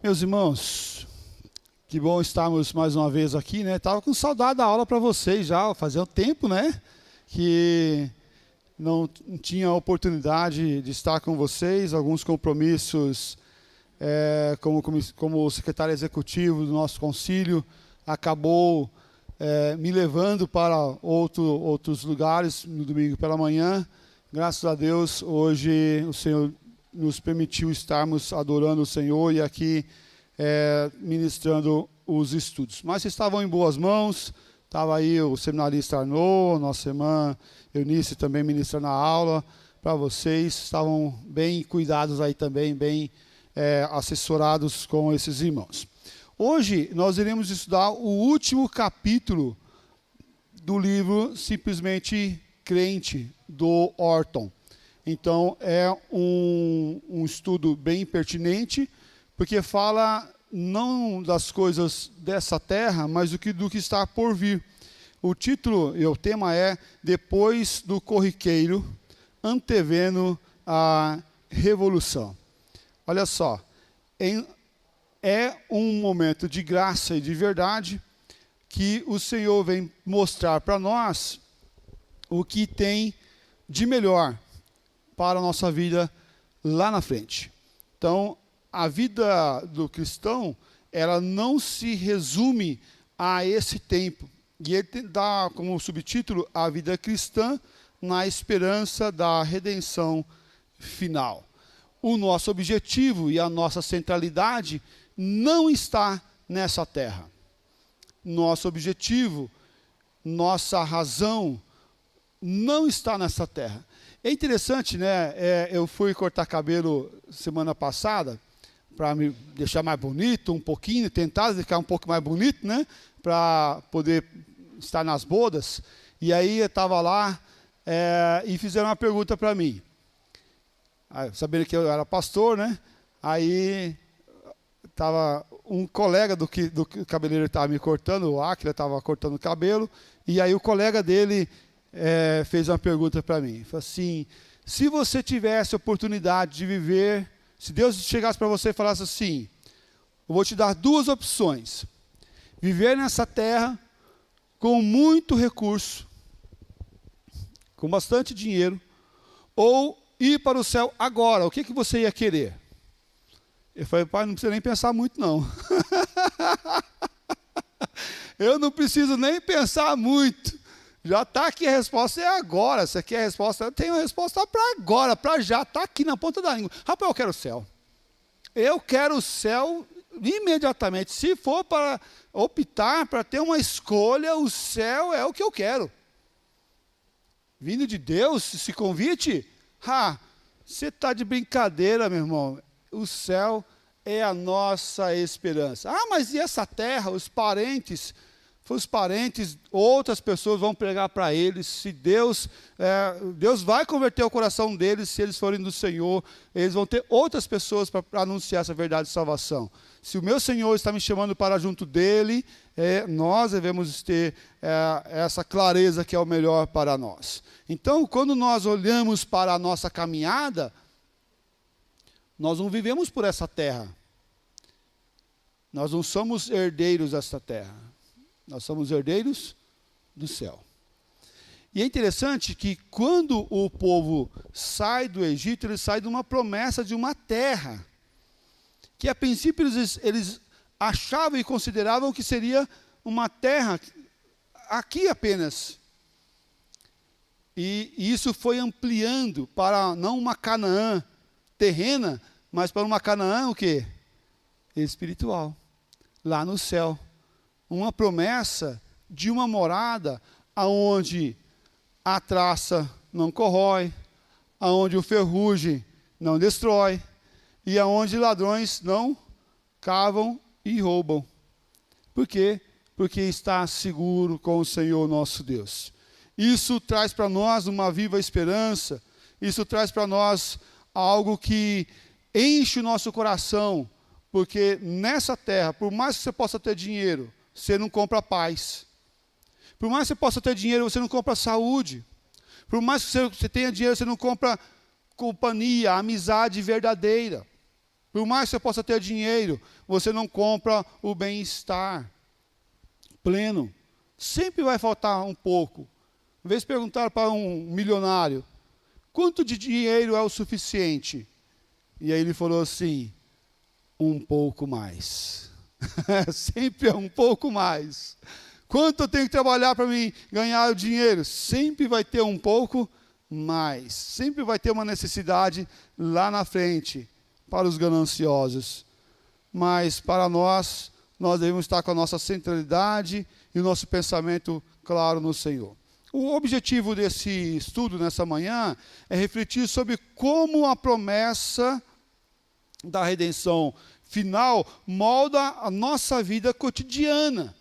Meus irmãos, que bom estarmos mais uma vez aqui, né? Estava com saudade da aula para vocês já, fazia um tempo, né? Que não tinha a oportunidade de estar com vocês, alguns compromissos como secretário executivo do nosso concílio, acabou me levando para outros lugares no domingo pela manhã. Graças a Deus, hoje o Senhor nos permitiu estarmos adorando o Senhor e aqui ministrando os estudos. Mas estavam em boas mãos, estava aí o seminarista Arnaud, nossa irmã Eunice também ministrando a aula para vocês, estavam bem cuidados aí também, bem assessorados com esses irmãos. Hoje nós iremos estudar o último capítulo do livro Simplesmente Crente, do Orton. Então, é um estudo bem pertinente, porque fala não das coisas dessa terra, mas do que está por vir. O título e o tema é Depois do Corriqueiro, Antevendo a Revolução. Olha só, é um momento de graça e de verdade que o Senhor vem mostrar para nós o que tem de melhor para a nossa vida lá na frente. Então, a vida do cristão, ela não se resume a esse tempo. E ele dá como subtítulo a vida cristã na esperança da redenção final. O nosso objetivo e a nossa centralidade não está nessa terra. Nosso objetivo, nossa razão não está nessa terra. É interessante, né? Eu fui cortar cabelo semana passada para me deixar mais bonito um pouquinho, tentar ficar um pouco mais bonito, né? Para poder estar nas bodas. E aí eu estava lá e fizeram uma pergunta para mim. Sabendo que eu era pastor, né? Aí estava um colega do cabeleireiro estava me cortando, o Aquila estava cortando o cabelo, e aí o colega dele fez uma pergunta para mim. Falou assim: se você tivesse a oportunidade de viver, se Deus chegasse para você e falasse assim, eu vou te dar duas opções: viver nessa terra com muito recurso, com bastante dinheiro, ou ir para o céu agora, o que você ia querer? Eu falei: pai, não precisa nem pensar muito não. Eu não preciso nem pensar muito. Já está aqui, a resposta é agora. Essa aqui é a resposta, eu tenho a resposta para agora, para já, está aqui na ponta da língua. Rapaz, eu quero o céu. Eu quero o céu imediatamente. Se for para optar, para ter uma escolha, o céu é o que eu quero. Vindo de Deus, esse convite, você está de brincadeira, meu irmão. O céu é a nossa esperança. Mas e essa terra, os parentes, outras pessoas vão pregar para eles. Se Deus vai converter o coração deles, se eles forem do Senhor, eles vão ter outras pessoas para anunciar essa verdade de salvação. Se o meu Senhor está me chamando para junto dele, nós devemos ter essa clareza que é o melhor para nós. Então, quando nós olhamos para a nossa caminhada, nós não vivemos por essa terra. Nós não somos herdeiros dessa terra. Nós somos herdeiros do céu. E é interessante que quando o povo sai do Egito, ele sai de uma promessa de uma terra, que a princípio eles achavam e consideravam que seria uma terra aqui apenas. E isso foi ampliando para não uma Canaã terrena, mas para uma Canaã o quê? Espiritual, lá no céu. Uma promessa de uma morada aonde a traça não corrói, aonde o ferrugem não destrói e aonde ladrões não cavam e roubam. Por quê? Porque está seguro com o Senhor nosso Deus. Isso traz para nós uma viva esperança, isso traz para nós algo que enche o nosso coração, porque nessa terra, por mais que você possa ter dinheiro, você não compra paz. Por mais que você possa ter dinheiro, você não compra saúde. Por mais que você tenha dinheiro, você não compra companhia, amizade verdadeira. Por mais que você possa ter dinheiro, você não compra o bem-estar pleno. Sempre vai faltar um pouco. Uma vez perguntaram para um milionário, quanto de dinheiro é o suficiente? E aí ele falou assim, um pouco mais. Sempre é um pouco mais. Quanto eu tenho que trabalhar para mim ganhar o dinheiro? Sempre vai ter um pouco mais. Sempre vai ter uma necessidade lá na frente para os gananciosos. Mas para nós devemos estar com a nossa centralidade e o nosso pensamento claro no Senhor. O objetivo desse estudo nessa manhã é refletir sobre como a promessa da redenção final molda a nossa vida cotidiana,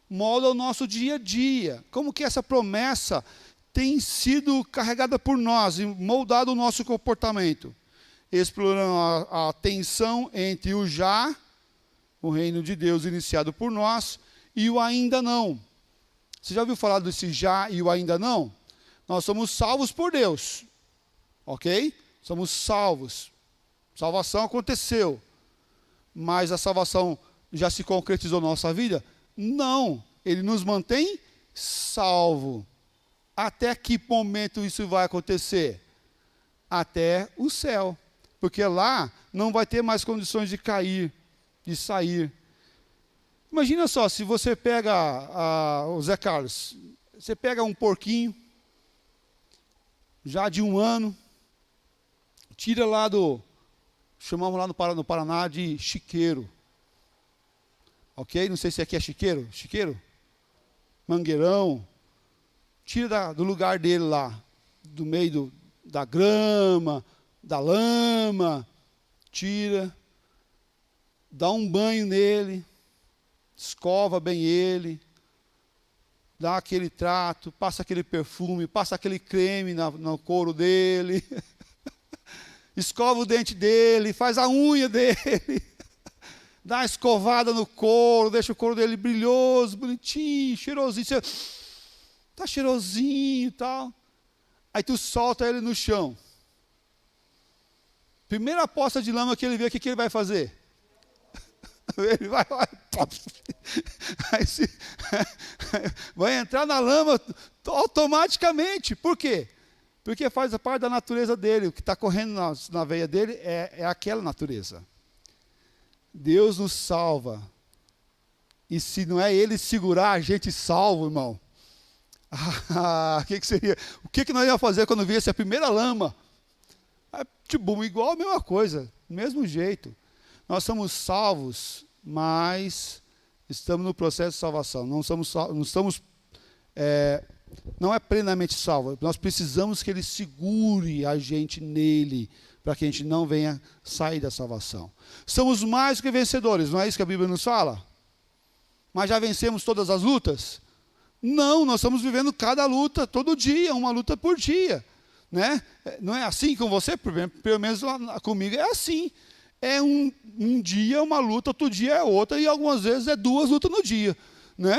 molda o nosso dia a dia. Como que essa promessa tem sido carregada por nós e moldado o nosso comportamento. Explorando a tensão entre o já, o reino de Deus iniciado por nós, e o ainda não. Você já ouviu falar desse já e o ainda não? Nós somos salvos por Deus, ok? Somos salvos. Salvação aconteceu. Mas a salvação já se concretizou na nossa vida? Não. Ele nos mantém salvo. Até que momento isso vai acontecer? Até o céu. Porque lá não vai ter mais condições de cair, de sair. Imagina só, se você pega, o Zé Carlos, você pega um porquinho, já de 1 ano, tira lá chamamos lá no Paraná de chiqueiro. Ok? Não sei se aqui é chiqueiro. Chiqueiro? Mangueirão. Tira do lugar dele lá, do meio da grama, da lama, tira, dá um banho nele, escova bem ele, dá aquele trato, passa aquele perfume, passa aquele creme no couro dele, escova o dente dele, faz a unha dele, dá uma escovada no couro, deixa o couro dele brilhoso, bonitinho, cheirosinho, você, tá cheirosinho e tal, aí tu solta ele no chão. Primeira poça de lama que ele vê, o que ele vai fazer? Ele vai vai entrar na lama automaticamente. Por quê? Porque faz parte da natureza dele. O que está correndo na veia dele é aquela natureza. Deus nos salva. E se não é Ele segurar a gente salvo, irmão, que seria? O que nós íamos fazer quando viesse a primeira lama? Tipo, igual a mesma coisa, do mesmo jeito. Nós somos salvos, mas estamos no processo de salvação. Não é plenamente salvo. Nós precisamos que Ele segure a gente nele, para que a gente não venha sair da salvação. Somos mais do que vencedores, não é isso que a Bíblia nos fala? Mas já vencemos todas as lutas? Não, nós estamos vivendo cada luta, todo dia, uma luta por dia. Né? Não é assim com você? Pelo menos lá comigo é assim. É um dia uma luta, outro dia é outra, e algumas vezes é 2 lutas no dia. Né?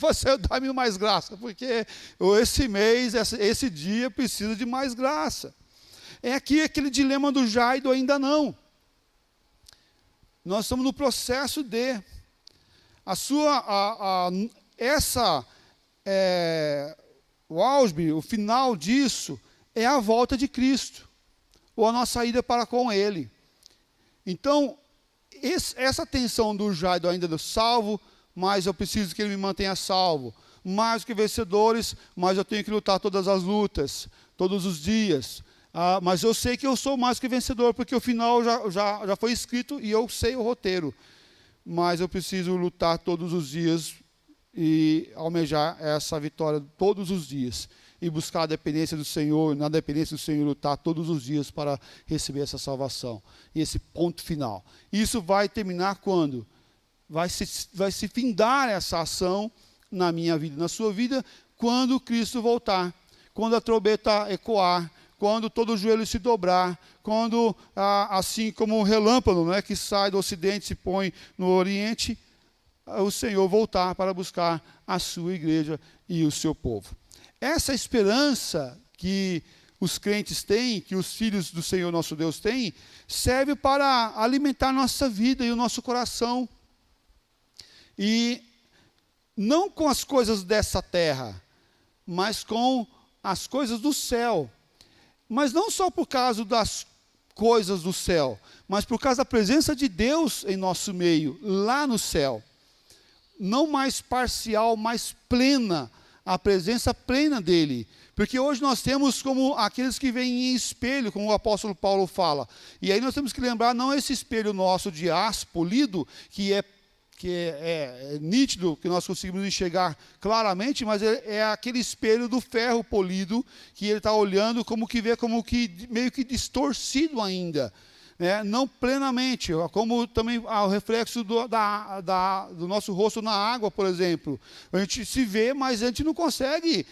Você dá-me mais graça, porque esse mês, esse dia precisa de mais graça. É aqui aquele dilema do já e do ainda não. Nós estamos no processo de... o auge, o final disso, é a volta de Cristo, ou a nossa ida para com Ele. Então, essa tensão do já e do ainda do salvo, mas eu preciso que Ele me mantenha salvo. Mais do que vencedores, mas eu tenho que lutar todas as lutas, todos os dias. Mas eu sei que eu sou mais do que vencedor, porque o final já foi escrito e eu sei o roteiro. Mas eu preciso lutar todos os dias e almejar essa vitória todos os dias. E buscar a dependência do Senhor, na dependência do Senhor, lutar todos os dias para receber essa salvação. E esse ponto final. Isso vai terminar quando? Vai se findar essa ação na minha vida, na sua vida, quando Cristo voltar. Quando a trombeta ecoar, quando todo o joelho se dobrar, quando, assim como o relâmpago, né, que sai do ocidente e se põe no oriente, o Senhor voltar para buscar a sua igreja e o seu povo. Essa esperança que os crentes têm, que os filhos do Senhor nosso Deus têm, serve para alimentar nossa vida e o nosso coração. E não com as coisas dessa terra, mas com as coisas do céu. Mas não só por causa das coisas do céu, mas por causa da presença de Deus em nosso meio, lá no céu. Não mais parcial, mais plena, a presença plena dele. Porque hoje nós temos como aqueles que veem em espelho, como o apóstolo Paulo fala. E aí nós temos que lembrar, não esse espelho nosso de aço polido, que é nítido, que nós conseguimos enxergar claramente, mas é aquele espelho do ferro polido, que ele está olhando como que vê como que meio que distorcido ainda. Não plenamente, como também o reflexo do nosso rosto na água, por exemplo. A gente se vê, mas a gente não consegue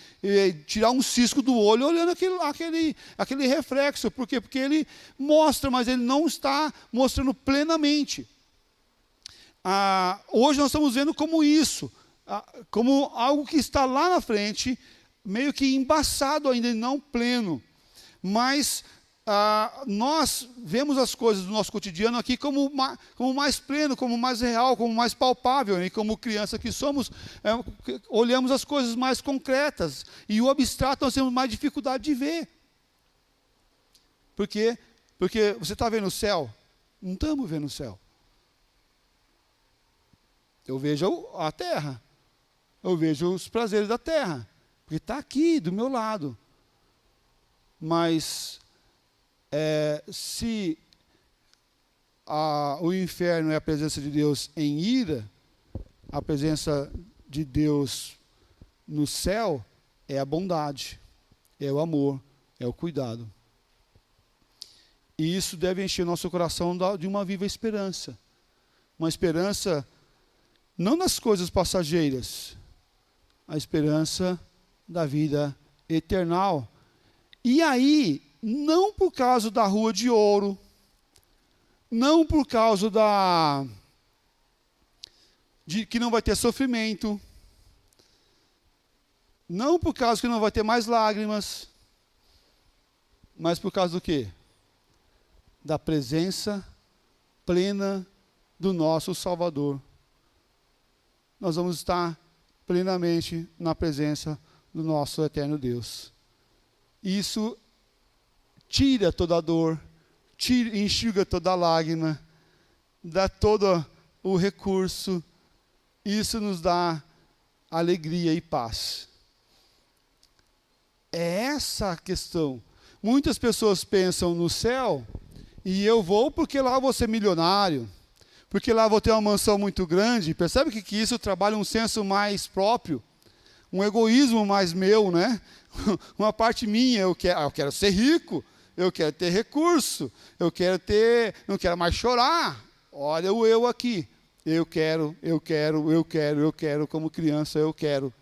tirar um cisco do olho olhando aquele reflexo. Por quê? Porque ele mostra, mas ele não está mostrando plenamente. Hoje nós estamos vendo como isso, como algo que está lá na frente, meio que embaçado ainda e não pleno. Mas nós vemos as coisas do nosso cotidiano aqui como mais pleno, como mais real, como mais palpável. E como criança que somos, olhamos as coisas mais concretas. E o abstrato nós temos mais dificuldade de ver. Por quê? Porque você está vendo o céu? Não estamos vendo o céu. Eu vejo a terra. Eu vejo os prazeres da terra. Porque está aqui, do meu lado. Mas se o inferno é a presença de Deus em ira, a presença de Deus no céu é a bondade, é o amor, é o cuidado. E isso deve encher nosso coração de uma viva esperança. Uma esperança não nas coisas passageiras, a esperança da vida eternal. E aí, não por causa da rua de ouro, não por causa de que não vai ter sofrimento, não por causa que não vai ter mais lágrimas, mas por causa do quê? Da presença plena do nosso Salvador. Nós vamos estar plenamente na presença do nosso eterno Deus. Isso tira toda a dor, enxuga toda a lágrima, dá todo o recurso. Isso nos dá alegria e paz. É essa a questão. Muitas pessoas pensam no céu, e eu vou porque lá eu vou ser milionário, porque lá eu vou ter uma mansão muito grande. Percebe que isso trabalha um senso mais próprio, um egoísmo mais meu, né? Uma parte minha, eu quero ser rico, eu quero ter recurso, não quero mais chorar. Olha o eu aqui. Eu quero, como criança eu quero.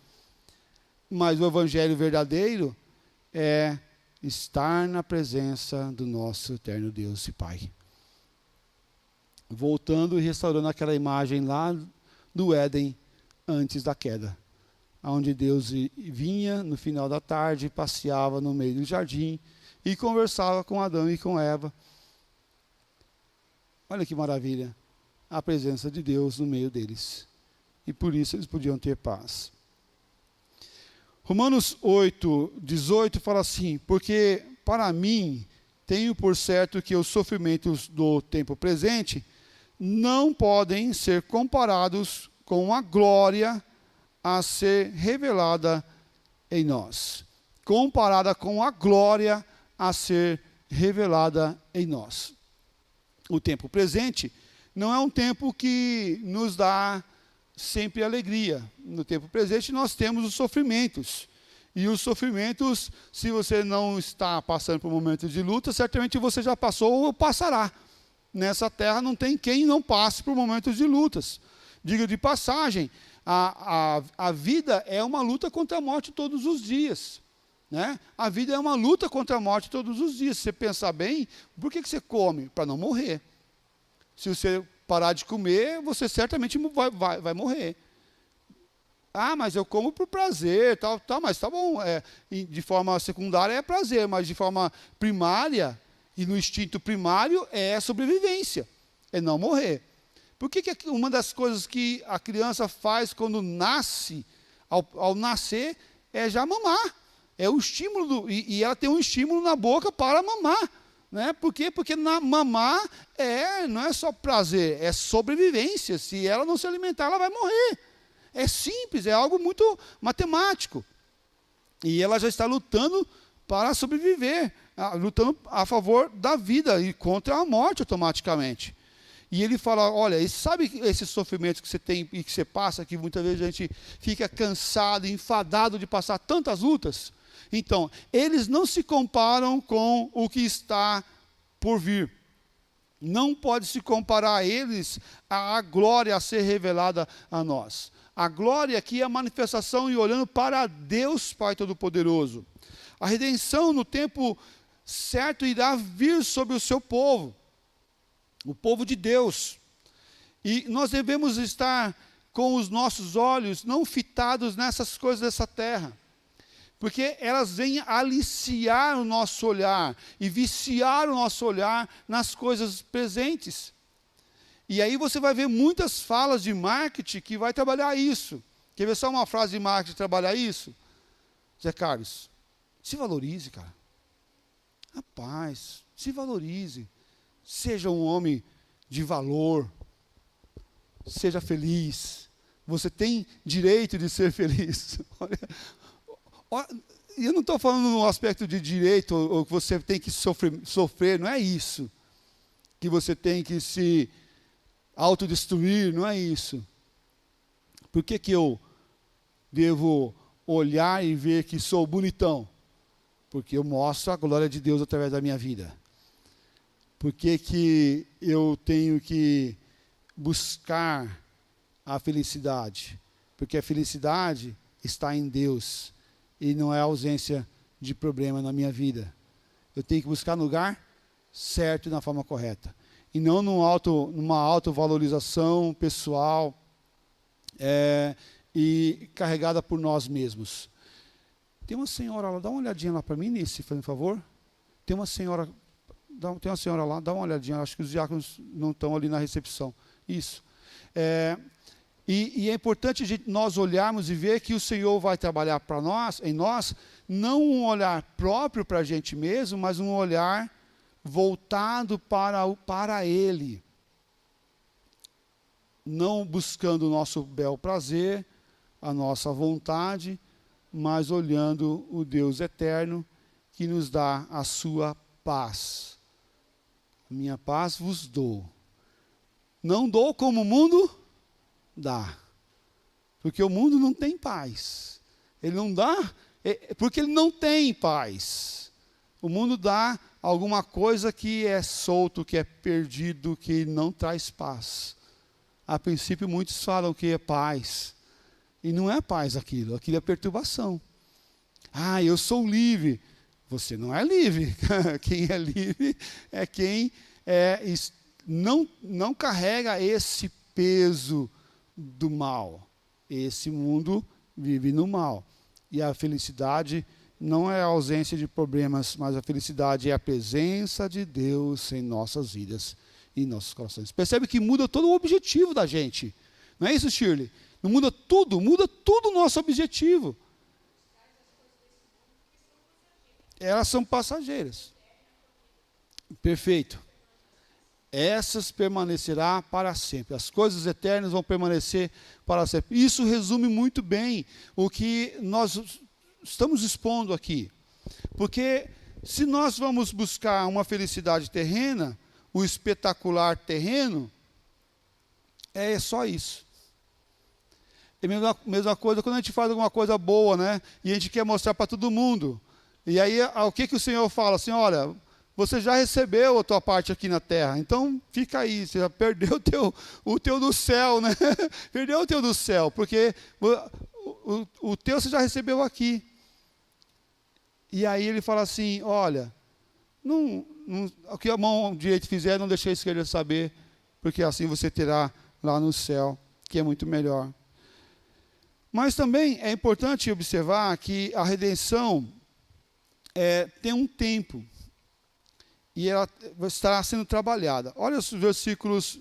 Mas o evangelho verdadeiro é estar na presença do nosso eterno Deus e Pai. Voltando e restaurando aquela imagem lá do Éden antes da queda, onde Deus vinha no final da tarde, passeava no meio do jardim e conversava com Adão e com Eva. Olha que maravilha, a presença de Deus no meio deles. E por isso eles podiam ter paz. Romanos 8:18 fala assim: porque para mim tenho por certo que os sofrimentos do tempo presente não podem ser comparados com a glória a ser revelada em nós. Comparada com a glória a ser revelada em nós. O tempo presente não é um tempo que nos dá sempre alegria. No tempo presente nós temos os sofrimentos. E os sofrimentos, se você não está passando por momentos de luta, certamente você já passou ou passará. Nessa terra não tem quem não passe por momentos de lutas. Diga de passagem, a vida é uma luta contra a morte todos os dias. Né? A vida é uma luta contra a morte todos os dias. Se você pensar bem, por que você come? Para não morrer. Se você parar de comer, você certamente vai morrer. Ah, mas eu como por prazer, tal, tal, mas tá bom. De forma secundária é prazer, mas de forma primária, e no instinto primário, é sobrevivência, é não morrer. Por que uma das coisas que a criança faz quando nasce, ao nascer, é já mamar? É o estímulo, e ela tem um estímulo na boca para mamar. Né? Por quê? Porque mamar não é só prazer, é sobrevivência. Se ela não se alimentar, ela vai morrer. É simples, é algo muito matemático. E ela já está lutando para sobreviver, lutando a favor da vida e contra a morte automaticamente. E ele fala, olha, sabe esse sofrimento que você tem e que você passa, que muitas vezes a gente fica cansado, enfadado de passar tantas lutas? Então, eles não se comparam com o que está por vir. Não pode se comparar a eles a glória a ser revelada a nós. A glória aqui é a manifestação e olhando para Deus Pai Todo-Poderoso. A redenção no tempo certo irá vir sobre o seu povo, o povo de Deus. E nós devemos estar com os nossos olhos não fitados nessas coisas dessa terra, porque elas vêm aliciar o nosso olhar e viciar o nosso olhar nas coisas presentes. E aí você vai ver muitas falas de marketing que vai trabalhar isso. Quer ver só uma frase de marketing trabalhar isso? Zé Carlos, se valorize, cara. Rapaz, se valorize. Seja um homem de valor. Seja feliz. Você tem direito de ser feliz. Eu não estou falando no aspecto de direito, ou que você tem que sofrer, não é isso. Que você tem que se autodestruir, não é isso. Por que eu devo olhar e ver que sou bonitão? Porque eu mostro a glória de Deus através da minha vida. Por que eu tenho que buscar a felicidade? Porque a felicidade está em Deus e não é a ausência de problema na minha vida. Eu tenho que buscar no lugar certo e na forma correta. E não numa autovalorização pessoal e carregada por nós mesmos. Tem uma senhora lá, dá uma olhadinha lá para mim, Nice, por favor. Tem uma senhora lá, dá uma olhadinha, acho que os diáconos não estão ali na recepção. Isso. E é importante nós olharmos e ver que o Senhor vai trabalhar em nós, não um olhar próprio para a gente mesmo, mas um olhar voltado para Ele. Não buscando o nosso bel prazer, a nossa vontade, mas olhando o Deus eterno que nos dá a sua paz. Minha paz vos dou. Não dou como o mundo dá. Porque o mundo não tem paz. Ele não dá, porque ele não tem paz. O mundo dá alguma coisa que é solto, que é perdido, que não traz paz. A princípio, muitos falam que é paz. E não é paz aquilo é perturbação. Ah, eu sou livre. Você não é livre. Quem é livre é quem não carrega esse peso do mal. Esse mundo vive no mal. E a felicidade não é a ausência de problemas, mas a felicidade é a presença de Deus em nossas vidas e em nossos corações. Percebe que muda todo o objetivo da gente. Não é isso, Shirley? Não muda tudo o nosso objetivo. Elas são passageiras. Perfeito. Essas permanecerá para sempre. As coisas eternas vão permanecer para sempre. Isso resume muito bem o que nós estamos expondo aqui. Porque se nós vamos buscar uma felicidade terrena, o espetacular terreno, é só isso. É a mesma coisa quando a gente faz alguma coisa boa, né? E a gente quer mostrar para todo mundo. E aí, o que o Senhor fala? Assim, olha, você já recebeu a tua parte aqui na terra, então fica aí, você já perdeu o teu do céu, né? Perdeu o teu do céu, porque o teu você já recebeu aqui. E aí ele fala assim, olha, o que a mão direita fizer, não deixe a esquerda saber, porque assim você terá lá no céu, que é muito melhor. Mas também é importante observar que a redenção tem um tempo. E ela estará sendo trabalhada. Olha os versículos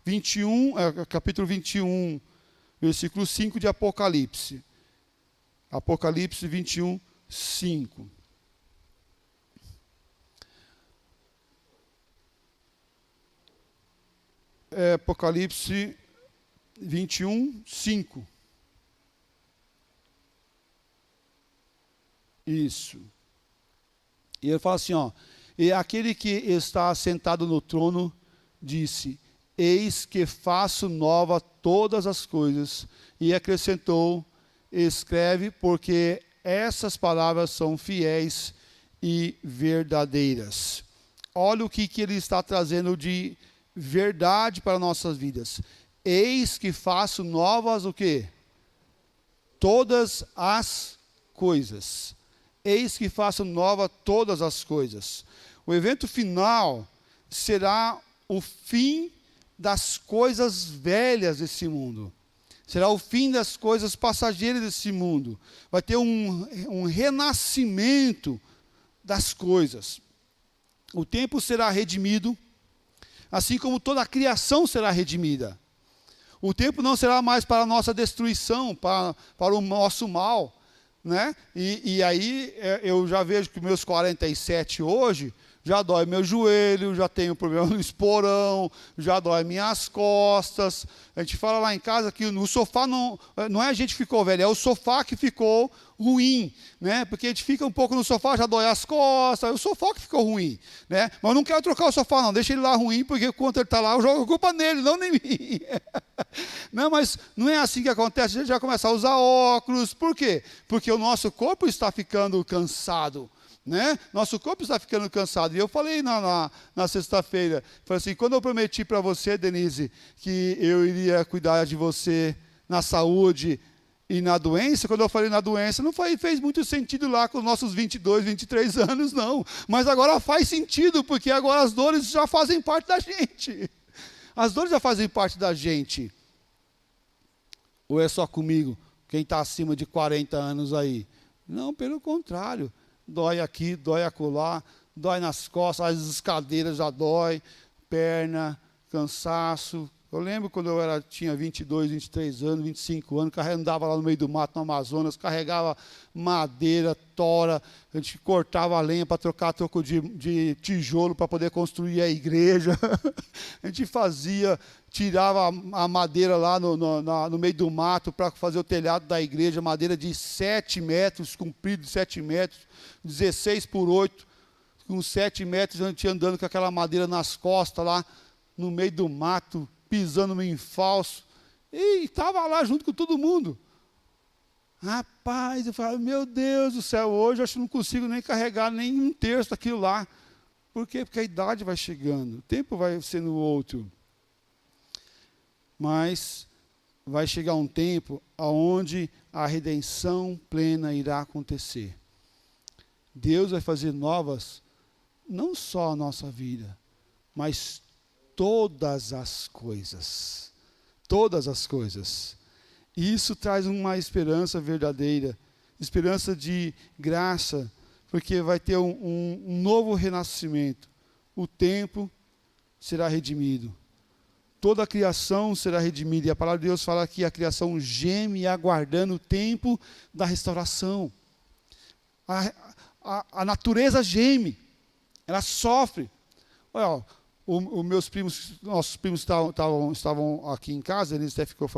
21, capítulo 21, versículo 5 de Apocalipse. Apocalipse 21, 5. Apocalipse 21, 5. Isso. E ele fala assim, ó. E aquele que está sentado no trono disse: eis que faço nova todas as coisas. E acrescentou: escreve, porque essas palavras são fiéis e verdadeiras. Olha o que ele está trazendo de verdade para nossas vidas. Eis que faço novas o quê? Todas as coisas. Eis que faço nova todas as coisas. O evento final será o fim das coisas velhas desse mundo. Será o fim das coisas passageiras desse mundo. Vai ter um renascimento das coisas. O tempo será redimido, assim como toda a criação será redimida. O tempo não será mais para a nossa destruição, para o nosso mal, né? E aí eu já vejo que meus 47 hoje, já dói meu joelho, já tenho problema no esporão, já dói minhas costas. A gente fala lá em casa que no sofá não é a gente que ficou velho, é o sofá que ficou ruim, né? Porque a gente fica um pouco no sofá, já dói as costas, é o sofá que ficou ruim, né? Mas eu não quero trocar o sofá não, deixa ele lá ruim, porque quando ele está lá eu jogo a culpa nele, não em mim. Não, mas não é assim que acontece, a gente já começa a usar óculos. Por quê? Porque o nosso corpo está ficando cansado. Né? Nosso corpo está ficando cansado. E eu falei na sexta-feira, falei assim, quando eu prometi para você, Denise, que eu iria cuidar de você na saúde e na doença, quando eu falei na doença, não fez muito sentido lá com os nossos 22, 23 anos, não. Mas agora faz sentido, porque agora as dores já fazem parte da gente. As dores já fazem parte da gente. Ou é só comigo, quem está acima de 40 anos aí? Não, pelo contrário. Dói aqui, dói acolá, dói nas costas, as cadeiras já dói, perna, cansaço. Eu lembro quando eu tinha 22, 23 anos, 25 anos, andava lá no meio do mato, no Amazonas, carregava madeira, tora, a gente cortava a lenha para trocar troco de tijolo para poder construir a igreja. A gente tirava a madeira lá no meio do mato para fazer o telhado da igreja, madeira de 7 metros, comprido de 7 metros, 16 por 8, com 7 metros, a gente andando com aquela madeira nas costas lá, no meio do mato, pisando em falso, e estava lá junto com todo mundo. Rapaz, eu falava, meu Deus do céu, hoje eu acho que não consigo nem carregar nem um terço daquilo lá. Por quê? Porque a idade vai chegando, o tempo vai sendo outro. Mas vai chegar um tempo onde a redenção plena irá acontecer. Deus vai fazer novas, não só a nossa vida, mas todas as coisas. Todas as coisas. E isso traz uma esperança verdadeira, esperança de graça, porque vai ter um novo renascimento. O tempo será redimido. Toda a criação será redimida. E a palavra de Deus fala que a criação geme aguardando o tempo da restauração. A natureza geme, ela sofre. Olha, nossos primos estavam aqui em casa, eles até ficou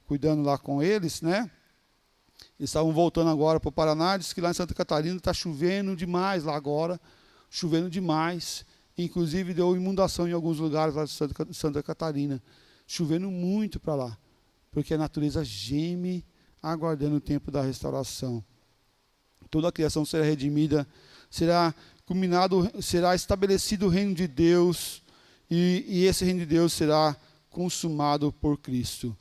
cuidando lá com eles, né? Eles estavam voltando agora para o Paraná, disse que lá em Santa Catarina está chovendo demais lá agora, chovendo demais. Inclusive deu inundação em alguns lugares lá de Santa Catarina, chovendo muito para lá, porque a natureza geme aguardando o tempo da restauração. Toda a criação será redimida, será estabelecido o reino de Deus, e esse reino de Deus será consumado por Cristo.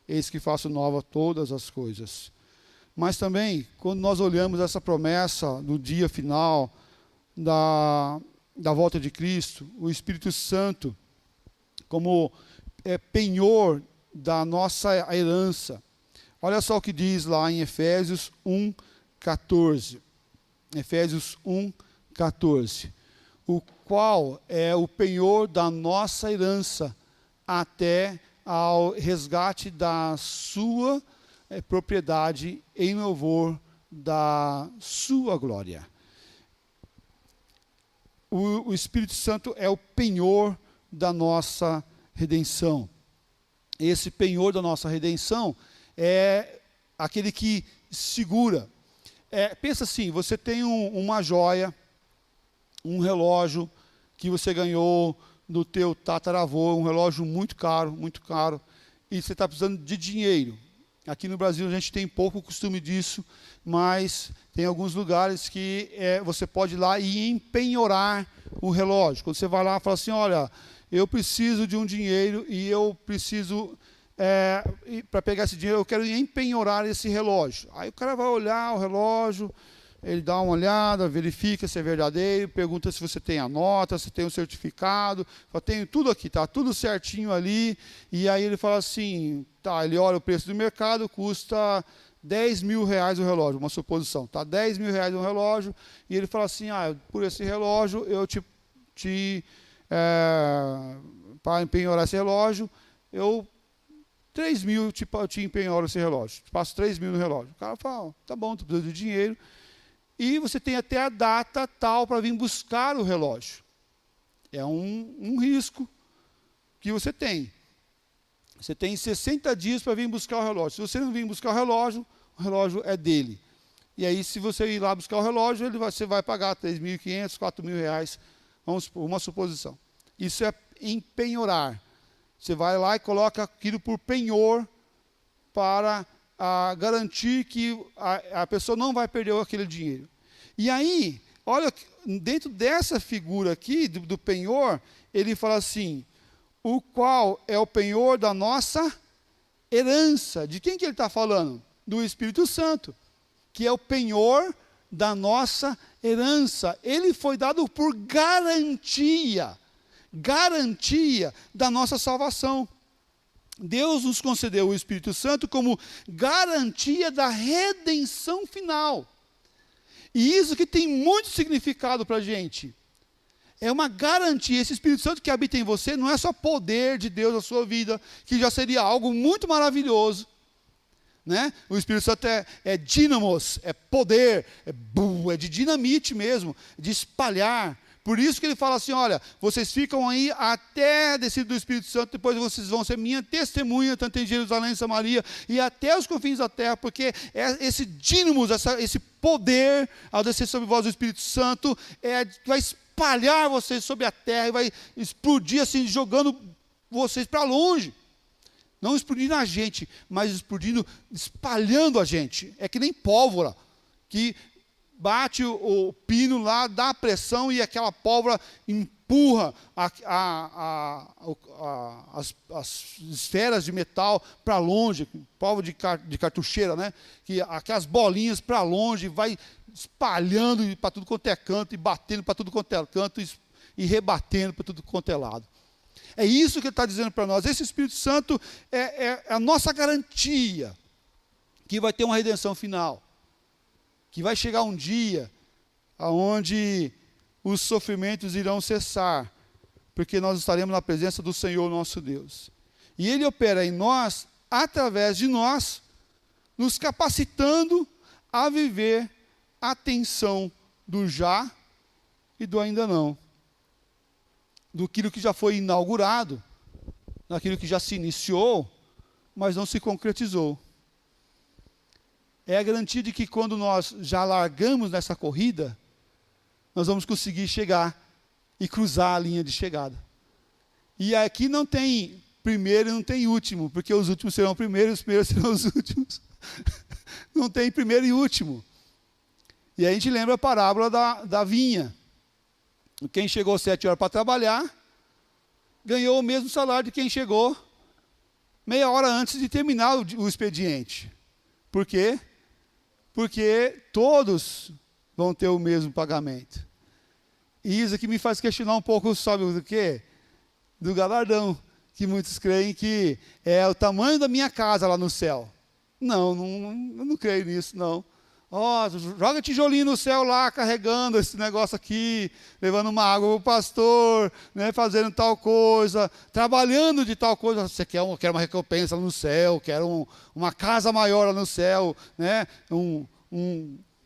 Eis que faço nova todas as coisas. Mas também, quando nós olhamos essa promessa do dia final, da volta de Cristo, o Espírito Santo, como penhor da nossa herança, Olha só o que diz lá em Efésios 1:14. Efésios 1:14. O qual é o penhor da nossa herança até ao resgate da sua propriedade em louvor da sua glória. O Espírito Santo é o penhor da nossa redenção. Esse penhor da nossa redenção é aquele que segura. Pensa assim, você tem uma joia, um relógio que você ganhou do teu tataravô, um relógio muito caro, e você está precisando de dinheiro. Aqui no Brasil a gente tem pouco costume disso, mas tem alguns lugares que você pode ir lá e empenhorar o relógio. Quando você vai lá e fala assim, olha, eu preciso de um dinheiro e eu preciso, para pegar esse dinheiro, eu quero empenhorar esse relógio. Aí o cara vai olhar o relógio, ele dá uma olhada, verifica se é verdadeiro, pergunta se você tem a nota, se tem o certificado, fala, tenho tudo aqui, está tudo certinho ali, e aí ele fala assim, tá, ele olha o preço do mercado, custa 10 mil reais o relógio, uma suposição, tá, 10 mil reais o relógio, e ele fala assim, por esse relógio eu para empenhorar esse relógio, 3 mil eu te empenhoro esse relógio, passo 3 mil no relógio. O cara fala, tá bom, tu precisa de dinheiro, e você tem até a data tal para vir buscar o relógio. É um risco que você tem. Você tem 60 dias para vir buscar o relógio. Se você não vir buscar o relógio é dele. E aí, se você ir lá buscar o relógio, você vai pagar 3.500, 4.000 reais, uma suposição. Isso é empenhorar. Você vai lá e coloca aquilo por penhor para garantir que a pessoa não vai perder aquele dinheiro. E aí, olha, dentro dessa figura aqui, do penhor, ele fala assim, o qual é o penhor da nossa herança. De quem que ele está falando? Do Espírito Santo, que é o penhor da nossa herança. Ele foi dado por garantia da nossa salvação. Deus nos concedeu o Espírito Santo como garantia da redenção final. E isso que tem muito significado para a gente. É uma garantia. Esse Espírito Santo que habita em você não é só poder de Deus na sua vida, que já seria algo muito maravilhoso. Né? O Espírito Santo é dínamos, é poder, é de dinamite mesmo, de espalhar. Por isso que ele fala assim, olha, vocês ficam aí até a descida do Espírito Santo, depois vocês vão ser minha testemunha, tanto em Jerusalém, em Samaria, e até os confins da terra, porque esse dínamos, esse poder, ao descer sobre vós o Espírito Santo, vai espalhar vocês sobre a terra, e vai explodir assim, jogando vocês para longe. Não explodindo a gente, mas espalhando a gente. É que nem pólvora, que bate o pino lá, dá pressão e aquela pólvora empurra as esferas de metal para longe, pólvora de cartucheira, né? Que aquelas bolinhas para longe, vai espalhando para tudo quanto é canto, e batendo para tudo quanto é canto, e rebatendo para tudo quanto é lado. É isso que ele está dizendo para nós. Esse Espírito Santo é a nossa garantia que vai ter uma redenção final. Que vai chegar um dia onde os sofrimentos irão cessar, porque nós estaremos na presença do Senhor nosso Deus. E Ele opera em nós, através de nós, nos capacitando a viver a tensão do já e do ainda não. Daquilo que já foi inaugurado, daquilo que já se iniciou, mas não se concretizou. É a garantia de que quando nós já largamos nessa corrida, nós vamos conseguir chegar e cruzar a linha de chegada. E aqui não tem primeiro e não tem último, porque os últimos serão primeiros, os primeiros serão os últimos. Não tem primeiro e último. E a gente lembra a parábola da vinha. Quem chegou 7 horas para trabalhar, ganhou o mesmo salário de quem chegou meia hora antes de terminar o expediente. Por quê? Porque todos vão ter o mesmo pagamento. E isso aqui me faz questionar um pouco, sabe do quê? Do galardão, que muitos creem que é o tamanho da minha casa lá no céu. Eu não creio nisso, não. Ó, joga tijolinho no céu lá, carregando esse negócio aqui, levando uma água para o pastor, né, fazendo tal coisa, trabalhando de tal coisa. Você quer uma recompensa no céu, quer uma casa maior lá no céu, né,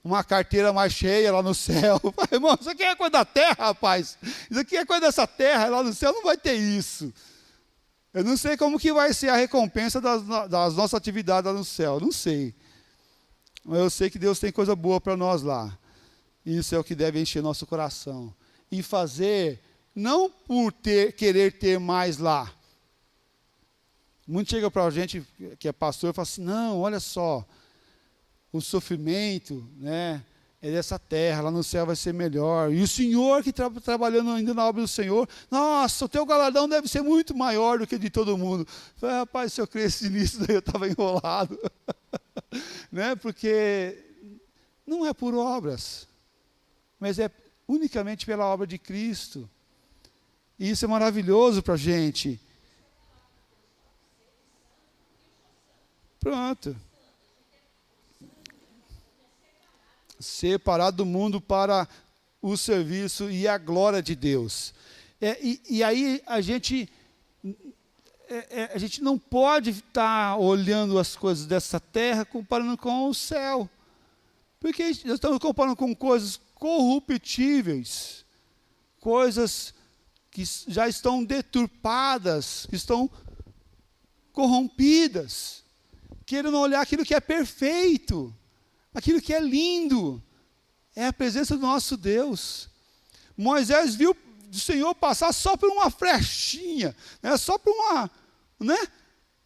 uma carteira mais cheia lá no céu. Irmão, isso aqui é coisa da terra, rapaz. Isso aqui é coisa dessa terra, lá no céu não vai ter isso. Eu não sei como que vai ser a recompensa das nossas atividades lá no céu, não sei. Mas eu sei que Deus tem coisa boa para nós lá. Isso é o que deve encher nosso coração. E fazer, não por querer ter mais lá. Muito chega para a gente que é pastor e fala assim, não, olha só, o sofrimento, né, é dessa terra, lá no céu vai ser melhor. E o Senhor que está trabalhando ainda na obra do Senhor, nossa, o teu galardão deve ser muito maior do que de todo mundo. Eu falei, rapaz, se eu cresci nisso, daí eu estava enrolado. Né? Porque não é por obras, mas é unicamente pela obra de Cristo. E isso é maravilhoso para a gente. Pronto. Separado do mundo para o serviço e a glória de Deus. E aí a gente não pode estar olhando as coisas dessa terra comparando com o céu. Porque nós estamos comparando com coisas corruptíveis, coisas que já estão deturpadas, que estão corrompidas, querendo olhar aquilo que é perfeito, aquilo que é lindo, é a presença do nosso Deus. Moisés viu o Senhor passar só por uma flechinha, né? Só por uma, né?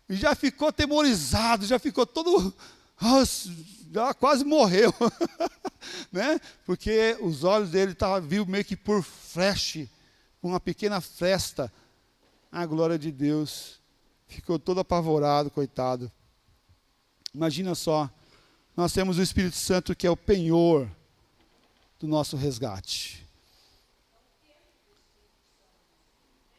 E já ficou atemorizado, já ficou todo, já quase morreu, né? Porque os olhos dele viu meio que por flash, uma pequena fresta, a glória de Deus. Ficou todo apavorado, coitado. Imagina só, nós temos o Espírito Santo que é o penhor do nosso resgate.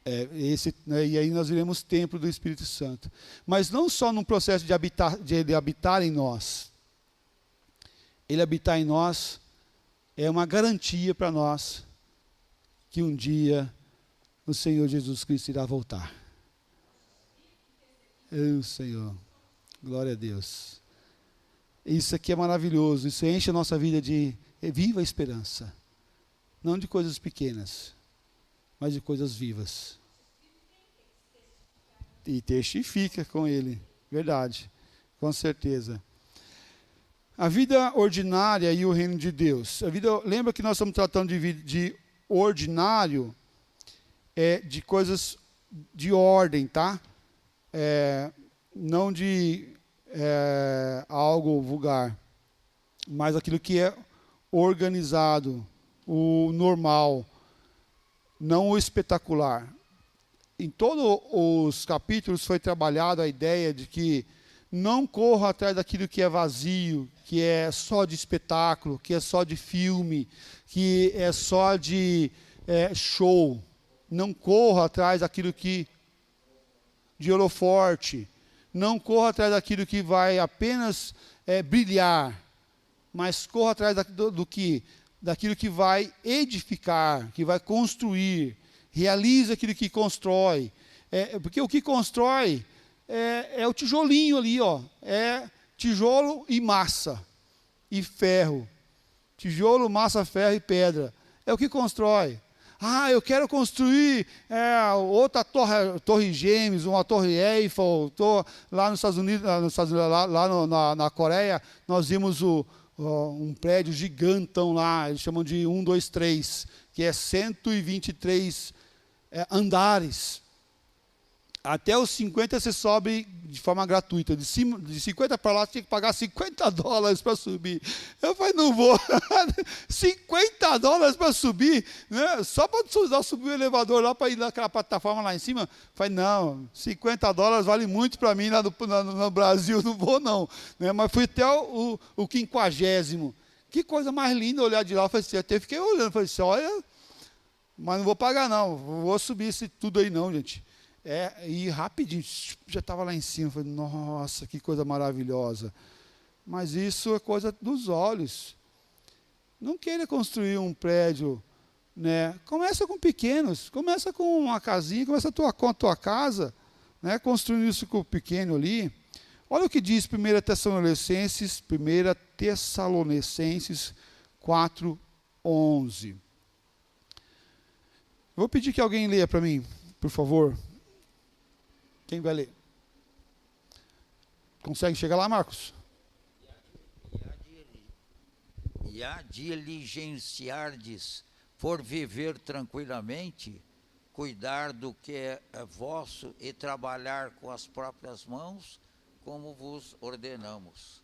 E aí nós viremos templo do Espírito Santo. Mas não só no processo de ele habitar em nós. Ele habitar em nós é uma garantia para nós que um dia o Senhor Jesus Cristo irá voltar. Senhor, glória a Deus. Isso aqui é maravilhoso, isso enche a nossa vida de viva esperança. Não de coisas pequenas, mas de coisas vivas. E testifica com ele, verdade, com certeza. A vida ordinária e o reino de Deus. Lembra que nós estamos tratando de ordinário, de coisas de ordem, tá? Não de algo vulgar, mas aquilo que é organizado, o normal, não o espetacular. Em todos os capítulos foi trabalhada a ideia de que não corra atrás daquilo que é vazio, que é só de espetáculo, que é só de filme, que é só de show. Não corra atrás daquilo que de holoforte. Não corra atrás daquilo que vai apenas brilhar, mas corra atrás daquilo que vai edificar, que vai construir. Realiza aquilo que constrói. Porque o que constrói é o tijolinho ali, ó. É tijolo e massa, e ferro. Tijolo, massa, ferro e pedra. É o que constrói. Eu quero construir outra torre Gêmeos, uma torre Eiffel. Lá nos Estados Unidos, lá na Coreia, nós vimos um prédio gigantão lá, eles chamam de 1, 2, 3, que é 123 andares. Até os 50 você sobe de forma gratuita. De 50 para lá, você tinha que pagar $50 para subir. Eu falei, não vou. $50 para subir, né? Só para subir o elevador lá para ir naquela plataforma lá em cima. Eu falei, não, $50 vale muito para mim lá no Brasil, não vou não. Né? Mas fui até o 50º. Que coisa mais linda olhar de lá. Eu falei assim, até fiquei olhando. Eu falei assim, olha, mas não vou pagar não, vou subir isso tudo aí não, gente. E rapidinho, já estava lá em cima. Falei, nossa, que coisa maravilhosa. Mas isso é coisa dos olhos. Não queira construir um prédio, né? Começa com pequenos, começa com uma casinha, começa com a tua casa, né? Construindo isso com o pequeno ali. Olha o que diz 1 Tessalonicenses 4:11. Vou pedir que alguém leia para mim, por favor. Quem vai ler? Consegue chegar lá, Marcos? E a diligenciardes por viver tranquilamente, cuidar do que é vosso e trabalhar com as próprias mãos, como vos ordenamos.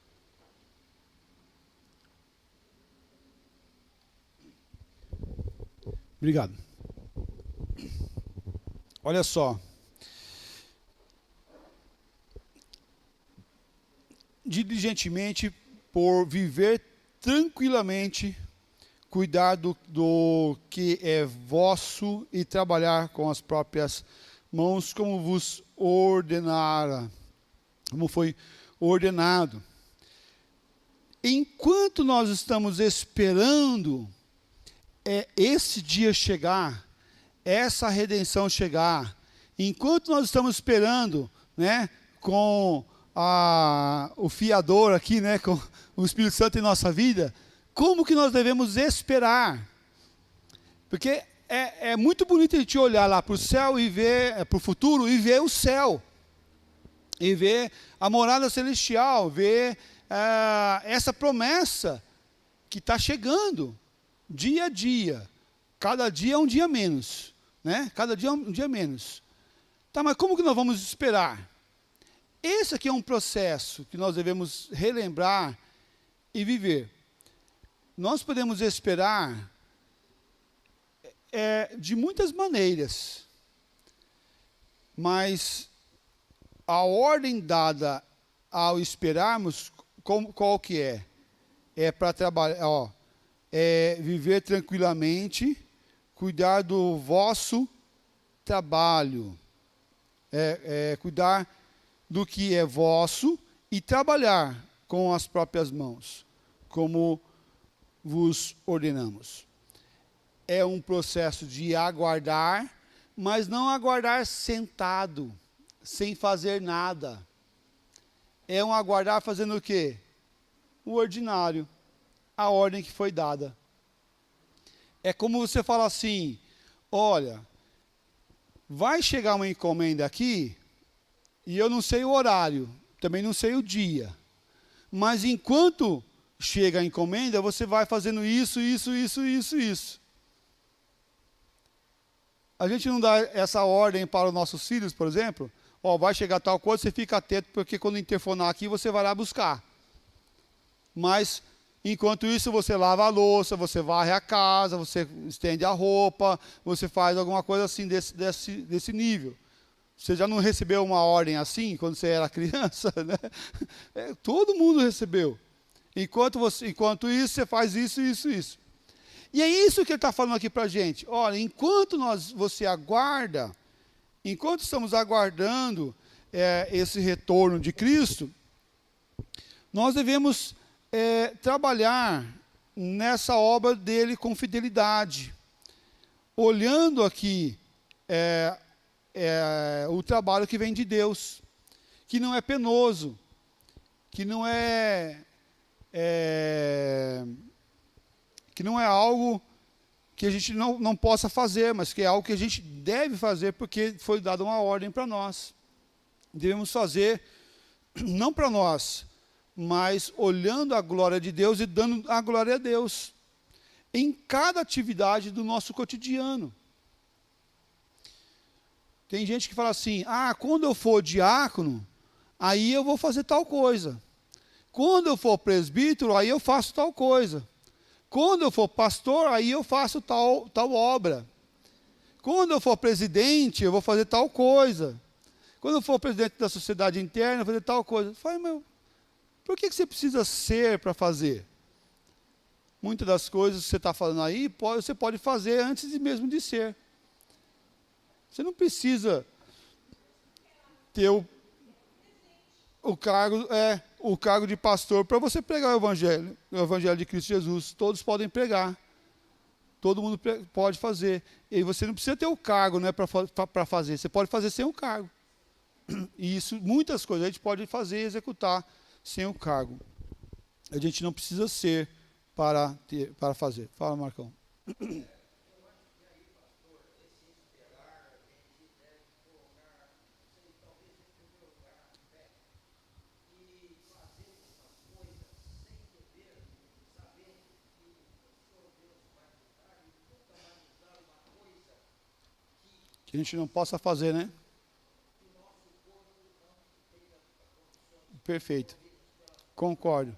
Obrigado. Olha só. Diligentemente por viver tranquilamente, cuidar do que é vosso e trabalhar com as próprias mãos, como vos ordenara, como foi ordenado. Enquanto nós estamos esperando esse dia chegar, essa redenção chegar, enquanto nós estamos esperando, né, com o fiador aqui, né, com o Espírito Santo em nossa vida, como que nós devemos esperar? Porque é muito bonito a gente olhar lá para o céu e ver, para o futuro, e ver o céu, e ver a morada celestial, ver essa promessa que está chegando, dia a dia, cada dia é um dia menos, né? Cada dia é um dia menos. Tá, mas como que nós vamos esperar? Esse aqui é um processo que nós devemos relembrar e viver. Nós podemos esperar de muitas maneiras, mas a ordem dada ao esperarmos, qual que é? É para trabalhar, viver tranquilamente, cuidar do vosso trabalho, cuidar do que é vosso e trabalhar com as próprias mãos, como vos ordenamos. É um processo de aguardar, mas não aguardar sentado, sem fazer nada. É um aguardar fazendo o quê? O ordinário, a ordem que foi dada. É como você fala assim, olha, vai chegar uma encomenda aqui, e eu não sei o horário, também não sei o dia. Mas enquanto chega a encomenda, você vai fazendo isso. A gente não dá essa ordem para os nossos filhos, por exemplo? Vai chegar tal coisa, você fica atento, porque quando interfonar aqui, você vai lá buscar. Mas, enquanto isso, você lava a louça, você varre a casa, você estende a roupa, você faz alguma coisa assim desse nível. Você já não recebeu uma ordem assim, quando você era criança, né? Todo mundo recebeu. Enquanto isso, você faz isso. E é isso que ele está falando aqui para a gente. Olha, enquanto você aguarda, enquanto estamos aguardando esse retorno de Cristo, nós devemos trabalhar nessa obra dele com fidelidade. Olhando aqui o trabalho que vem de Deus, que não é penoso, que não é algo que a gente não possa fazer, mas que é algo que a gente deve fazer, porque foi dada uma ordem para nós. Devemos fazer, não para nós, mas olhando a glória de Deus e dando a glória a Deus, em cada atividade do nosso cotidiano. Tem gente que fala assim, quando eu for diácono, aí eu vou fazer tal coisa. Quando eu for presbítero, aí eu faço tal coisa. Quando eu for pastor, aí eu faço tal obra. Quando eu for presidente, eu vou fazer tal coisa. Quando eu for presidente da sociedade interna, eu vou fazer tal coisa. Eu falei, por que você precisa ser para fazer? Muitas das coisas que você está falando aí, você pode fazer antes mesmo de ser. Você não precisa ter o cargo de pastor para você pregar o evangelho de Cristo Jesus. Todos podem pregar. Todo mundo pode fazer. E você não precisa ter o cargo, né, para fazer. Você pode fazer sem o cargo. E isso, muitas coisas a gente pode fazer e executar sem o cargo. A gente não precisa ser para fazer. Fala, Marcão. Que a gente não possa fazer, né? Perfeito. Concordo.